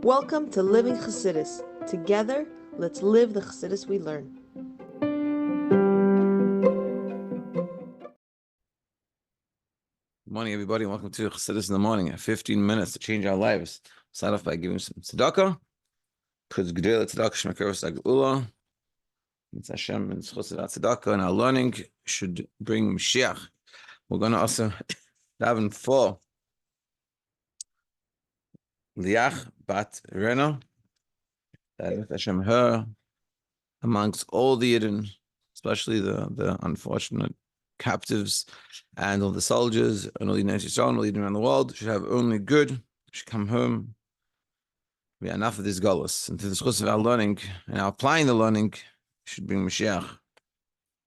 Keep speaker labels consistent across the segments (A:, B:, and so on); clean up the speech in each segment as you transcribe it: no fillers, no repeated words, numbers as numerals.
A: Welcome to Living Chassidus. Together, let's live the Chassidus we learn.
B: Good morning, everybody. Welcome to Chassidus in the morning. 15 minutes to change our lives. Start off by giving some tzedakah. Because G'dei tzedakah shmekeros agula. It's Hashem and tzedakah, and our learning should bring Mashiach. We're going to also daven for Liyach bat Rena, that Hashem her amongst all the yidden, especially the unfortunate captives and all the soldiers and all the Eretz Yisroel and all the yidden around the world should have only good, should come home. We have enough of this galus. And through the course of our learning and our applying the learning should bring Mashiach.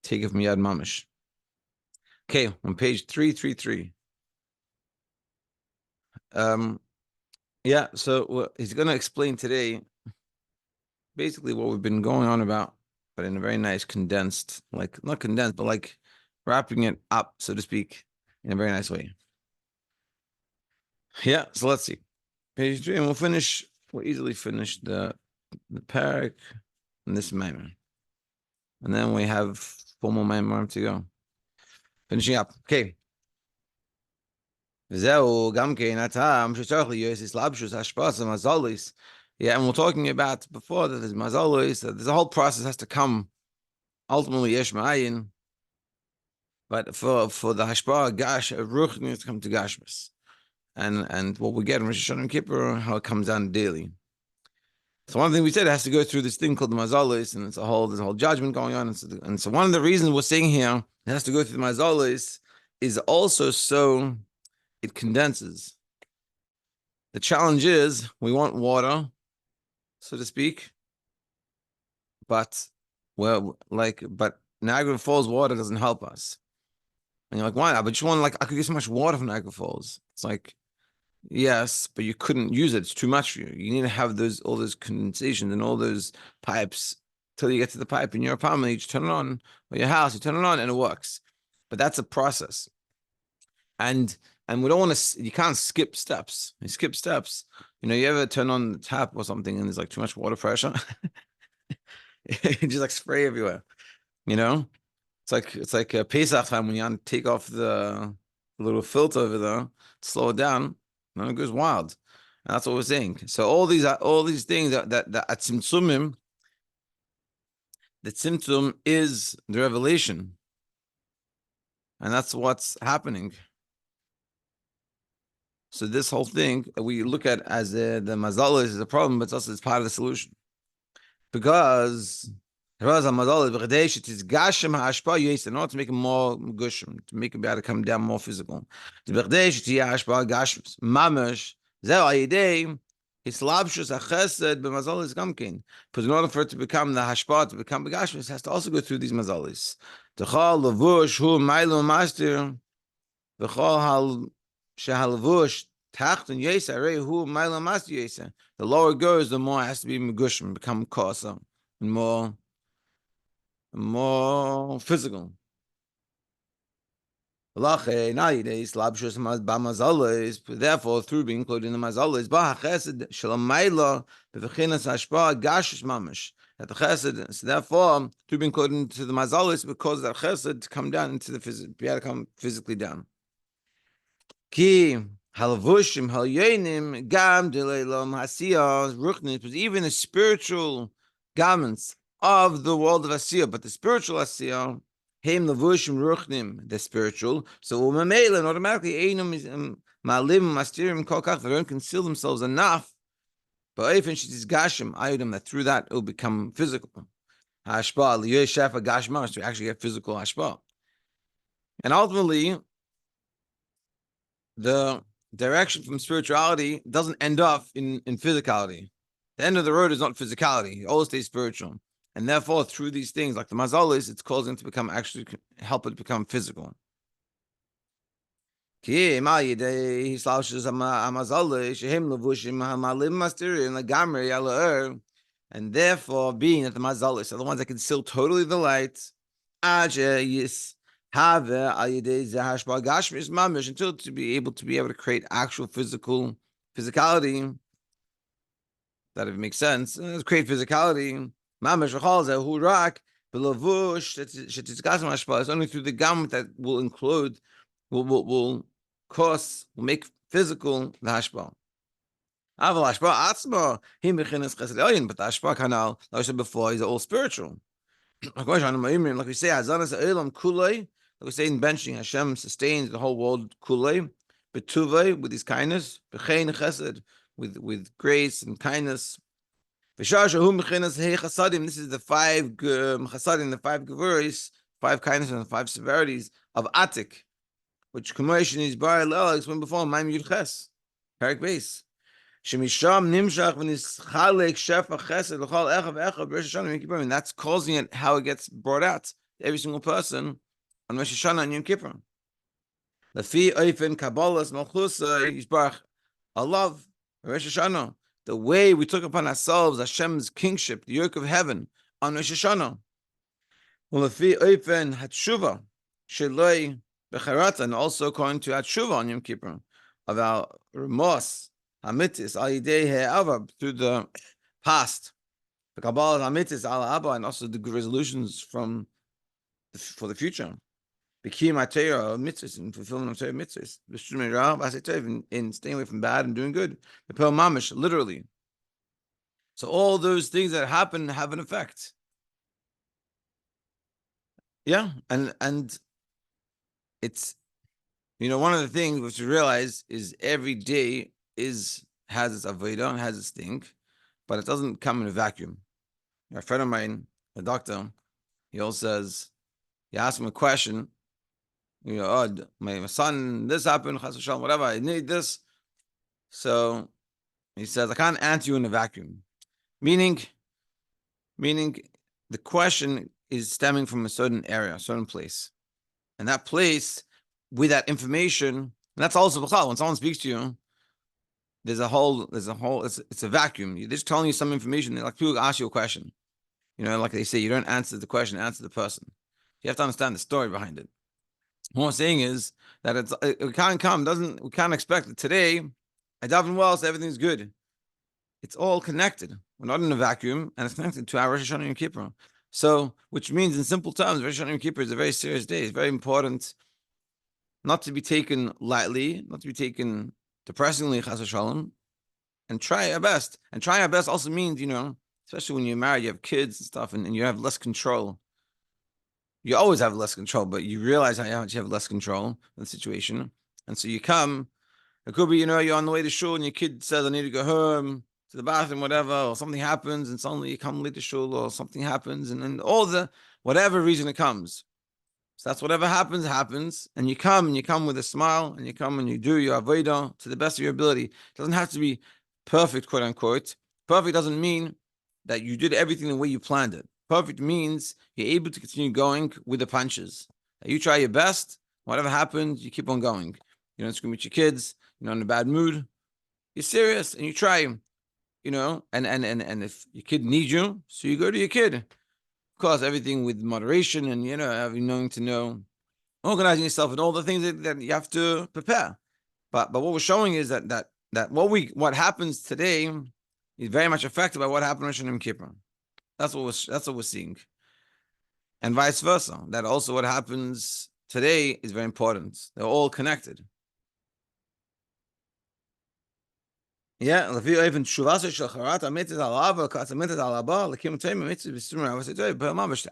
B: Take it from Yad Mamish. Okay, on page 333. So he's going to explain today basically what we've been going on about, but in a very nice condensed, like not condensed, but like wrapping it up, so to speak, in a very nice way. Yeah, so let's see. Page 3, and we'll easily finish the parak and this maimon. And then we have 4 more maimon to go. Finishing up. Okay. Yeah, and we're talking about before that there's mazalis, that there's a whole process has to come. Ultimately, yesh ma'ayin. But for the hashpah, gash, a ruch needs to come to gashmas. And what we get in Rosh Hashanah and Kippur, how it comes down daily. So one thing we said, it has to go through this thing called the mazalis, and there's a whole judgment going on. And so one of the reasons we're saying here, it has to go through the mazalis, is also so it condenses. The challenge is we want water, so to speak, but Niagara Falls water doesn't help us. And you're like, why not? But you want, I could get so much water from Niagara Falls. It's like, yes, but you couldn't use it. It's too much for you. You need to have all those condensations and all those pipes till you get to the pipe in your apartment. You just turn it on, or your house, you turn it on, and it works. But that's a process. And we don't want to, you can't skip steps. You skip steps. You ever turn on the tap or something and there's like too much water pressure? You just like spray everywhere. It's like a Pesach time when you take off the little filter over there, slow it down, and it goes wild. And that's what we're saying. So all these things that at Tzimtzumim, the Tzimtzum is the revelation. And that's what's happening. So this whole thing we look at as the mazalis is a problem, but it's part of the solution. Because in order to make it more gushim, to make it be able to come down more physical. Because in order for it to become the hashpah, to become the gashmis, it has to also go through these mazalis. The lower it goes, the more it has to be megushim, become kosa, and more physical. Therefore, through being included in the mazalis, that the chesed, so therefore, to be included into the mazalis, because that chesed to come down into the physical, be able to come physically down. Ki halvushim halyonim gam deleilam hasiyah ruchnis, but even the spiritual garments of the world of Asiyah, but the spiritual Asiyah, heim levushim ruchnim, the spiritual. So umamela, and automatically einum malim mastirim kolkach, they don't conceal themselves enough. But if it's gashim item that through that it will become physical. Hashpa liyoy shefa gashma, to actually get physical hashpa. And ultimately, the direction from spirituality doesn't end up in physicality. The end of the road is not physicality. It always stays spiritual. And therefore, through these things, like the mazalis, it's causing to become help it become physical. And therefore, being that the mazalis are the ones that conceal totally the light, until to be able to create actual physicality. that it makes sense. It's create physicality. Mamash v'chal zeh hu rak b'lavush shetzikasem hashpah. It's only through the garment that will include, will cause, will make physical the hashpah. Aval hashpah atzma him bechinas chesed elyon, but the hashpah kanal, like I said before, is all spiritual. Like we say, Hazanas Elam Kulei, like we say in benching, Hashem sustains the whole world Kulei, Betuvei with his kindness, Bechein Chesed with grace and kindness. This is the five chasadim, the five gevuris, five kindness and the five severities of Atik, which commemoration is Bar Elel explained before, Maim Yud Ches, Parak Base. Shemisham nimshach v'nischalek shefa chesed l'chol echa v'echa b'Rosh Hashanah and Yom Kippur, and that's causing it how it gets brought out to every single person on Rosh Hashanah and Yom Kippur. Lefi oifen kabbalas malchusa yisbarach alav Rosh Hashanah, the way we took upon ourselves Hashem's kingship, the yoke of heaven on Rosh Hashanah. Lefi oifen hatshuva sheloi becharata, and also according to hatshuva on Yom Kippur of our remorse. Hamitis al yidei he'ava, through the past, the Kabbalah hamitis al abba, and also the resolutions for the future. B'kiyum ha'Torah mitzvahs, and fulfilling of Torah mitzvahs. B'shumei ra v'asei in staying away from bad and doing good. B'pel mamish, literally. So all those things that happen have an effect. Yeah, and it's, one of the things which you realize is every day has its avodah, has its thing, but it doesn't come in a vacuum. A friend of mine, a doctor, he also says, you ask him a question, my son, this happened, whatever, I need this. So he says, I can't answer you in a vacuum. Meaning the question is stemming from a certain area, a certain place. And that place, with that information, and that's also when someone speaks to you, there's a whole, it's a vacuum. They're just telling you some information. Like people ask you a question, like they say, you don't answer the question, answer the person. You have to understand the story behind it. What I'm saying is that it can't come, we can't expect it. Today, I daven well, so everything's good. It's all connected. We're not in a vacuum, and it's connected to our Rosh Hashanah Yom Kippur. So, which means in simple terms, Rosh Hashanah Yom Kippur is a very serious day. It's very important not to be taken lightly, not to be taken depressingly, chas v'shalom, and try our best. And trying our best also means, especially when you're married, you have kids and stuff, and you have less control. You always have less control, but you realize how much you have less control in the situation. And so you come, it could be, you're on the way to shul and your kid says, I need to go home, to the bathroom, whatever, or something happens, and suddenly you come late to shul, or something happens, and then whatever reason it comes. So that's whatever happens, and you come with a smile, and you come and you do your avodah to the best of your ability. It doesn't have to be perfect, quote unquote. Perfect doesn't mean that you did everything the way you planned it. Perfect means you're able to continue going with the punches. That you try your best, whatever happens, you keep on going. You don't scream at your kids, you're not in a bad mood. You're serious and you try, and if your kid needs you, so you go to your kid. Of course, everything with moderation and, knowing to know, organizing yourself and all the things that you have to prepare. But what we're showing is that what happens today is very much affected by what happened on Rosh Hashanah Yom Kippur. That's what we're seeing. And vice versa. That also what happens today is very important. They're all connected. Yeah,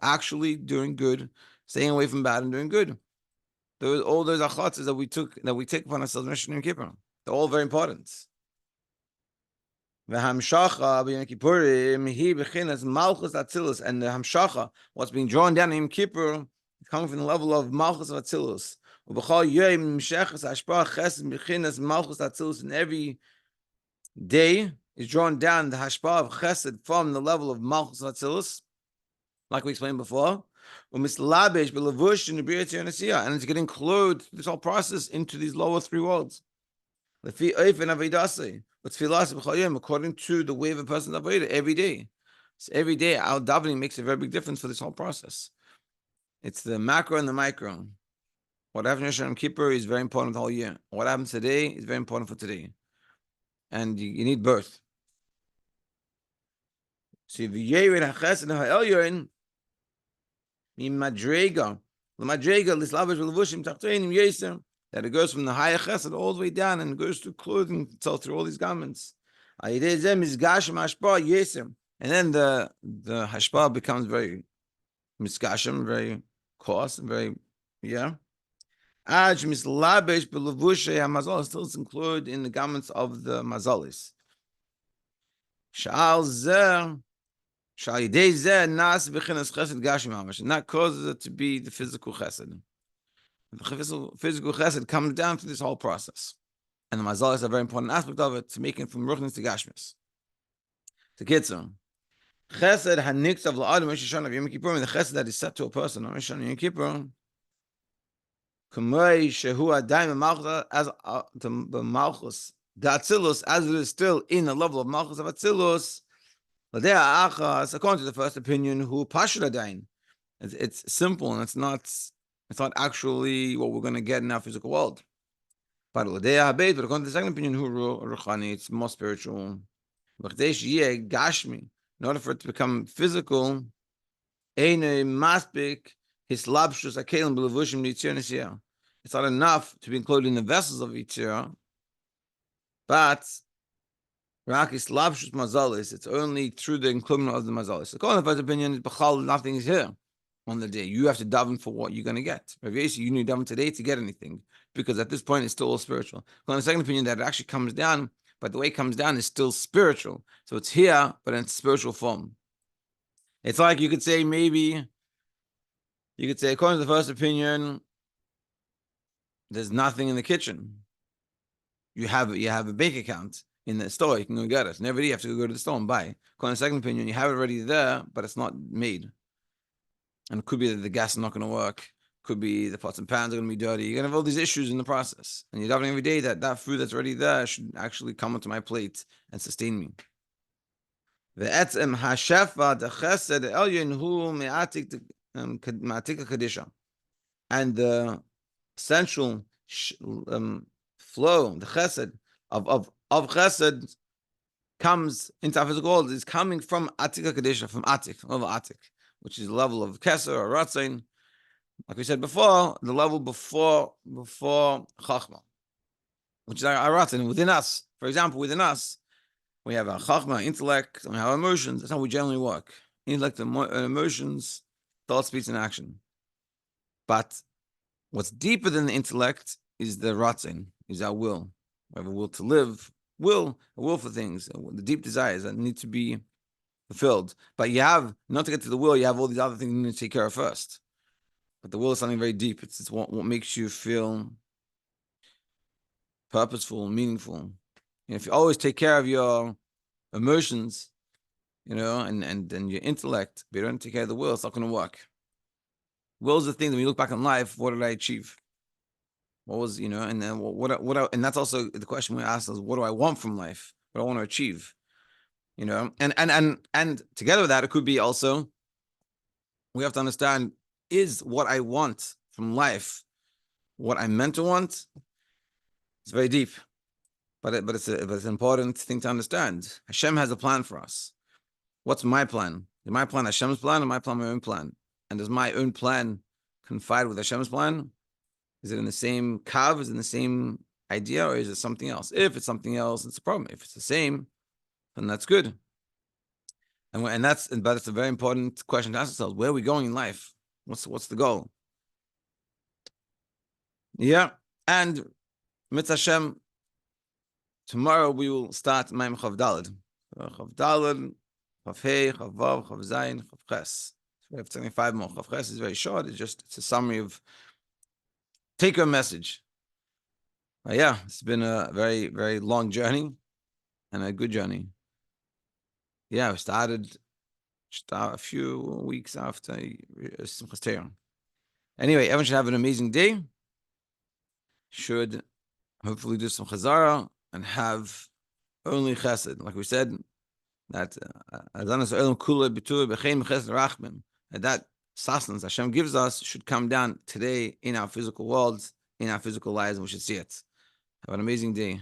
B: actually doing good, staying away from bad and doing good. All those achatzes that we take upon ourselves in Rosh Hashanah Yom Kippur. They're all very important. And the hamshacha, what's being drawn down in Yom Kippur, is coming from the level of malchus of atzilus. And every day is drawn down the hashpah of chesed from the level of malchus of atzilus, like we explained before. And it's getting clothed, this whole process, into these lower three worlds. According to the way of a person's avodah every day. So every day, our davening makes a very big difference for this whole process. It's the macro and the micro. What happens in Rosh Hashanah Yom Kippur is very important the whole year. What happens today is very important for today. And you need both. So v'yered hachesed ha'elyon mimadrega l'madrega lislavish v'levushim tachtoinim yeser, that it goes from the higher chesed all the way down and goes through clothing itself through all these garments. And then the hashpah becomes very miskashim, very coarse, and very Aj mislabesh belavushay hamazal, still it's included in the garments of the mazalis. Shal zeh, shal yidei zeh nas b'chinas chesed gashim mamash, and that causes it to be the physical chesed. The physical chesed comes down through this whole process, and the mazalis is a very important aspect of it, to make it from ruchnis to gashmis. To kitzur, chesed hanix of la'adam mishashon of Yom Kippur, the chesed that is set to a person on Mishashon Yom Kippur. As the malchus, the atzilus, as it is still in the level of malchus of atzilus, according to the first opinion, who pashur, it's simple and it's not actually what we're going to get in our physical world. But according to the second opinion, who ruchani, it's more spiritual. In order for it to become physical, it's not enough to be included in the vessels of Yitzhak, but it's only through the inclusion of the mazalis. According to the first opinion, nothing is here on the day. You have to daven for what you're going to get. You need to daven today to get anything, because at this point it's still all spiritual. According to the second opinion, that it actually comes down, but the way it comes down is still spiritual. So it's here, but in spiritual form. It's like you could say, according to the first opinion, there's nothing in the kitchen. You have a bank account in the store. You can go get it. Never you have to go to the store and buy. According to the second opinion, you have it already there, but it's not made. And it could be that the gas is not going to work. Could be the pots and pans are going to be dirty. You're going to have all these issues in the process. And you're davening every day that food that's already there should actually come onto my plate and sustain me. Ve'etzem hashefa dechesed elyon hu me'atik ma'atika kadisha. And the essential flow, the chesed of chesed comes into our physical world, is coming from atika kadisha, from atik, level atik, which is the level of keser or ratzain. Like we said before, the level before chachma, which is our ratzain within us. For example, within us, we have our chachma, intellect, and we have our emotions. That's how we generally work. Intellect and emotions, thought, speech, and action. But what's deeper than the intellect is the ratzin, is our will. We have a will to live, a will for things, the deep desires that need to be fulfilled. But you have, not to get to the will, you have all these other things you need to take care of first. But the will is something very deep. It's what makes you feel purposeful, meaningful. If you always take care of your emotions, and your intellect, but you don't take care of the will, it's not going to work. Will is the thing that when you look back in life, what did I achieve? What was, and then and that's also the question we ask is, what do I want from life? What do I want to achieve? And together with that, it could be also, we have to understand, is what I want from life what I'm meant to want? It's very deep, but it's an important thing to understand. Hashem has a plan for us. What's my plan? Is my plan Hashem's plan, or my plan my own plan? And does my own plan confide with Hashem's plan? Is it in the same kav? Is it in the same idea, or is it something else? If it's something else, it's a problem. If it's the same, then that's good. But it's a very important question to ask ourselves: where are we going in life? What's the goal? Yeah, and Mitzvah Hashem, tomorrow we will start Maim Chav Daled. Chav Daled, Chav Hei, Chav Vav, Chav Zayin, Chav Ches. We have 25 more. Chav Ches is very short. It's a summary of take-home message. But yeah, it's been a very, very long journey and a good journey. Yeah, we started a few weeks after Simchas Torah. Anyway, everyone should have an amazing day. Should hopefully do some chazara and have only chesed. Like we said, that that sustenance Hashem gives us should come down today in our physical worlds, in our physical lives, and we should see it. Have an amazing day.